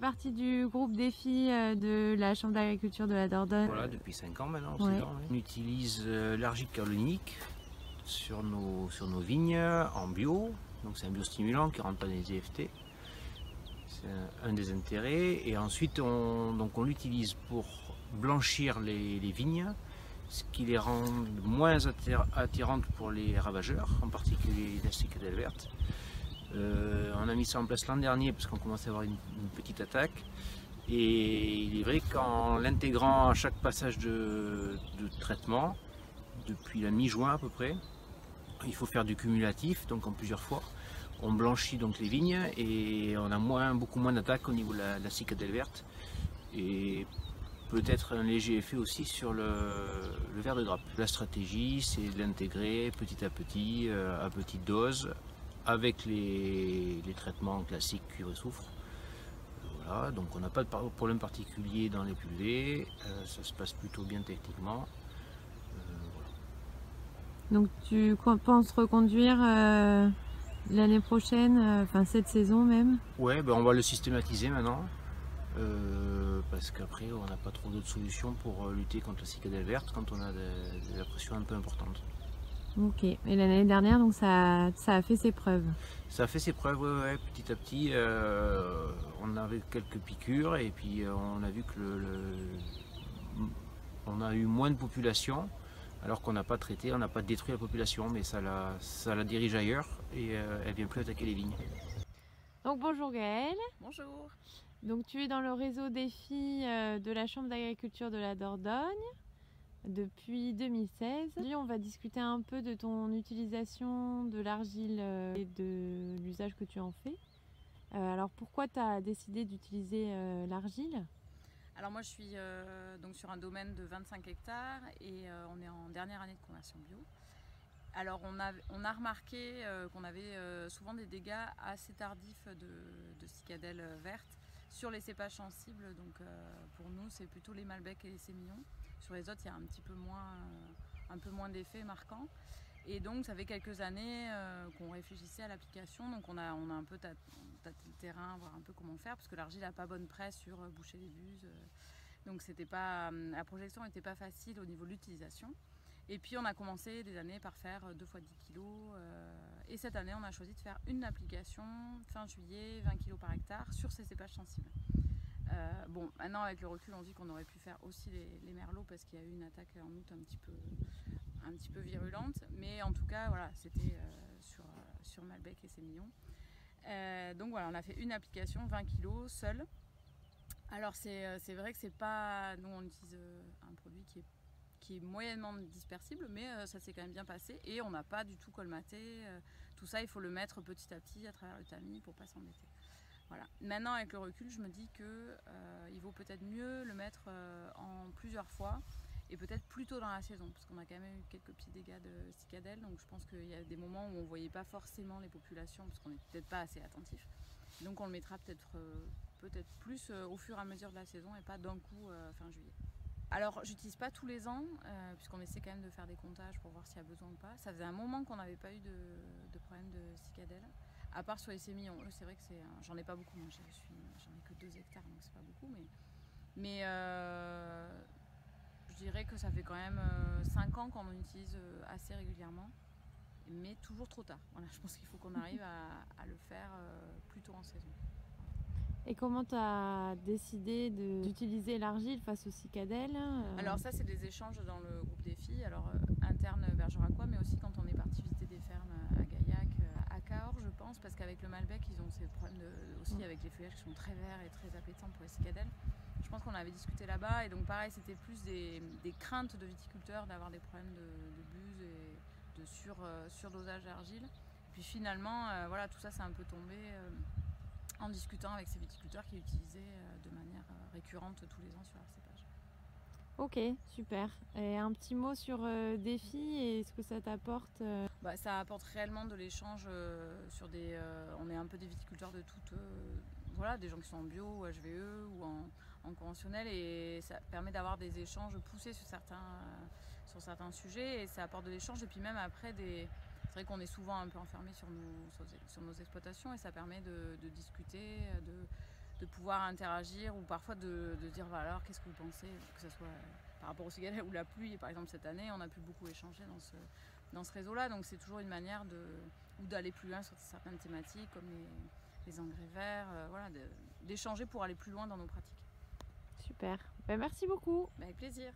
partie du groupe défi de la Chambre d'agriculture de la Dordogne. Voilà, depuis 5 ans maintenant. Ouais. On utilise l'argile caolinique sur nos vignes en bio. Donc c'est un biostimulant qui ne rentre pas dans les EFT. C'est un des intérêts. Et ensuite on l'utilise pour blanchir les vignes, ce qui les rend moins attirantes pour les ravageurs, en particulier la cicadelle verte. On a mis ça en place l'an dernier parce qu'on commençait à avoir une petite attaque. Et il est vrai qu'en l'intégrant à chaque passage de traitement, depuis la mi-juin à peu près, il faut faire du cumulatif, donc en plusieurs fois. On blanchit donc les vignes et on a beaucoup moins d'attaques au niveau de la cicadelle verte. Et peut-être un léger effet aussi sur le ver de grappe. La stratégie, c'est de l'intégrer petit à petite dose, avec les traitements classiques cuivre et soufre. Voilà, donc on n'a pas de problème particulier dans les pulvées, ça se passe plutôt bien techniquement. Voilà. Donc tu penses reconduire l'année prochaine, enfin cette saison même? Ouais, ben on va le systématiser maintenant, parce qu'après on n'a pas trop d'autres solutions pour lutter contre la cicadelle verte quand on a de la pression un peu importante. Ok, et l'année dernière, donc ça a fait ses preuves. Ça a fait ses preuves, ouais, petit à petit. On avait quelques piqûres et puis on a vu que on a eu moins de population, alors qu'on n'a pas traité, on n'a pas détruit la population, mais ça la dirige ailleurs et elle vient plus attaquer les vignes. Donc bonjour Gaëlle. Bonjour. Donc tu es dans le réseau défi de la Chambre d'agriculture de la Dordogne depuis 2016. Aujourd'hui, on va discuter un peu de ton utilisation de l'argile et de l'usage que tu en fais. Alors pourquoi tu as décidé d'utiliser l'argile? Alors moi je suis donc sur un domaine de 25 hectares et on est en dernière année de conversion bio. Alors on a remarqué qu'on avait souvent des dégâts assez tardifs de cicadelles vertes sur les cépages sensibles. Donc pour nous c'est plutôt les malbecs et les sémillons. Sur les autres il y a un peu moins d'effets marquants. Et donc ça fait quelques années qu'on réfléchissait à l'application, donc on a un peu tâté le terrain, voir un peu comment faire, parce que l'argile n'a pas bonne presse sur boucher les buses, donc la projection n'était pas facile au niveau de l'utilisation. Et puis on a commencé des années par faire 2 fois 10 kg, et cette année on a choisi de faire une application fin juillet, 20 kg par hectare sur ces cépages sensibles. Bon, maintenant avec le recul on dit qu'on aurait pu faire aussi les merlots parce qu'il y a eu une attaque en août un petit peu virulente, mais en tout cas voilà, c'était sur Malbec et Sémillon. Donc voilà, on a fait une application 20 kg seul. Alors c'est vrai que c'est pas, nous on utilise un produit qui est moyennement dispersible, mais ça s'est quand même bien passé et on n'a pas du tout colmaté. Tout ça il faut le mettre petit à petit à travers le tamis pour pas s'embêter. Voilà. Maintenant avec le recul je me dis que il vaut peut-être mieux le mettre en plusieurs fois et peut-être plus tôt dans la saison, parce qu'on a quand même eu quelques petits dégâts de cicadelles, donc je pense qu'il y a des moments où on ne voyait pas forcément les populations, parce qu'on n'est peut-être pas assez attentif. Donc on le mettra peut-être plus au fur et à mesure de la saison et pas d'un coup fin juillet. Alors j'utilise pas tous les ans, puisqu'on essaie quand même de faire des comptages pour voir s'il y a besoin ou pas. Ça faisait un moment qu'on n'avait pas eu de problème de cicadelles, à part sur les sémillons. Eux c'est vrai que j'en ai pas beaucoup, moi j'en ai que 2 hectares, donc c'est pas beaucoup, mais je dirais que ça fait quand même 5 ans qu'on en utilise assez régulièrement, mais toujours trop tard. Voilà, je pense qu'il faut qu'on arrive à le faire plus tôt en saison. Et comment tu as décidé d'utiliser l'argile face aux cicadelles? Alors ça c'est des échanges dans le groupe défi, alors interne Bergeracois, mais aussi quand on est parti visiter des fermes à Gaillac, à Cahors je pense, parce qu'avec le Malbec ils ont ces problèmes aussi avec les feuillages qui sont très verts et très appétants pour les cicadelles. Je pense qu'on avait discuté là-bas et donc pareil c'était plus des craintes de viticulteurs d'avoir des problèmes de buse et de surdosage d'argile. Et puis finalement voilà, tout ça c'est un peu tombé en discutant avec ces viticulteurs qui l'utilisaient de manière récurrente tous les ans sur leur cépage. Ok, super. Et un petit mot sur Défi et ce que ça t'apporte? Bah, ça apporte réellement de l'échange sur on est un peu des viticulteurs de toutes, voilà, des gens qui sont en bio ou HVE ou en conventionnel, et ça permet d'avoir des échanges poussés sur certains sujets, et ça apporte de l'échange. Et puis même après, c'est vrai qu'on est souvent un peu enfermé sur nos exploitations, et ça permet de discuter, pouvoir interagir ou parfois de dire bah, alors qu'est-ce que vous pensez, que ce soit par rapport au cigala ou la pluie. Et par exemple cette année on a pu beaucoup échanger dans ce réseau-là, donc c'est toujours une manière d'aller plus loin sur certaines thématiques comme les engrais verts, voilà, d'échanger pour aller plus loin dans nos pratiques. Super, ben, merci beaucoup. Avec plaisir.